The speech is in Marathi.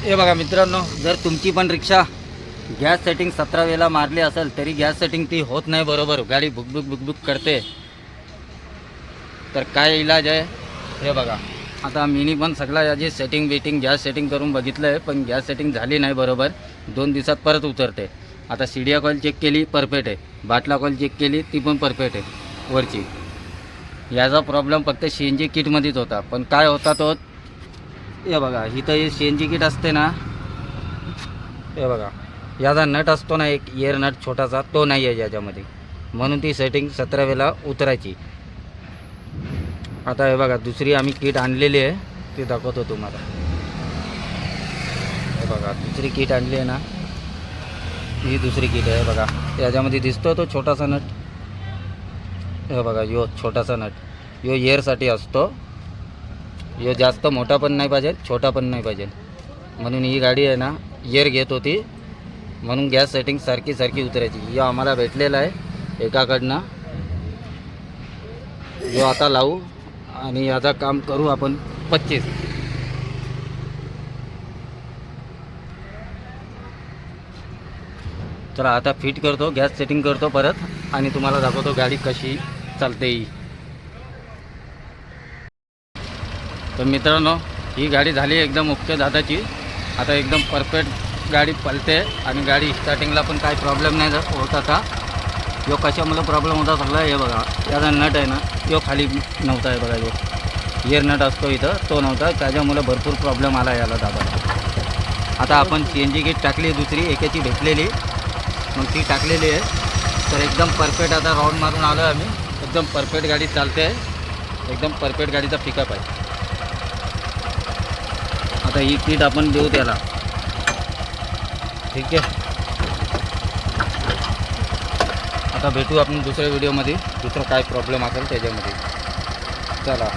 हे बघा मित्रांनो, जर तुमची पण रिक्षा गॅस सेटिंग 17 वेळेला मारली असेल तरी गॅस सेटिंग ती होत नाही बरोबर, गाडी बुकबुक बुकबुक करते, तर काय इलाज आहे हे बघा. आता मीनी पण सगळा याची सेटिंग बिटिंग गॅस सेटिंग करून बघितलं आहे, पण गॅस सेटिंग झाली नाही बरोबर. 2 दिवसात परत उतरते. आता सीडिया कॉईल चेक केली, परफेक्ट आहे. बाटला कॉईल चेक केली, ती पण परफेक्ट आहे वरची. याचा प्रॉब्लेम फक्त CNG किटमध्येच होता. पण काय होता तो, हे बघा इथं हे CNG किट असते ना, हे बघा याचा नट असतो ना, एक एअर नट छोटासा, तो नाही आहे याच्यामध्ये, म्हणून ती सेटिंग 17 वेळेला उतरायची. आता हे बघा दुसरी आम्ही किट आणलेली आहे, ती दाखवतो तुम्हाला. हे बघा दुसरी किट आणली आहे ना, ही दुसरी किट आहे बघा. याच्यामध्ये दिसतो तो छोटासा नट, हे बघा यो छोटासा नट, यो एअरसाठी असतो. यो जास्त मोठा पण नाही पाहिजे, छोटा पण नाही पाहिजे, म्हणून ही गाडी आहे ना एअर घेत होती, म्हणून गॅस सेटिंग सारखी सारखी उतरायची. यो आम्हाला भेटलेला आहे एकाकडनं, यो आता लावू आणि याचा काम करू आपण 25. चला आता फिट करतो, गॅस सेटिंग करतो परत आणि तुम्हाला दाखवतो गाडी कशी चालते. तर मित्रांनो, ही गाडी झाली एकदम ओके दादाची. आता एकदम परफेक्ट गाडी पळते आणि गाडी स्टार्टिंगला पण काही प्रॉब्लेम नाही होत. आता यो कशामुळे प्रॉब्लेम होता सगळा, हे बघा याचा नट आहे ना, यो खाली नव्हता आहे बघा, यो एअर नट असतो इथं, तो नव्हता, त्याच्यामुळे भरपूर प्रॉब्लेम आला याला दादाला. आता आपण CNG किट टाकली दुसरी, एकाची भेटलेली, मग ती टाकलेली आहे. तर एकदम परफेक्ट आता राऊंड मारून आलो आम्ही, एकदम परफेक्ट गाडी चालते आहे, एकदम परफेक्ट गाडीचा पिकअप आहे. आता ही किट आपण देऊ त्याला, ठीक आहे. आता भेटू आपण दुसऱ्या व्हिडिओमध्ये, दुसरं काय प्रॉब्लेम असेल त्याच्यामध्ये. चला.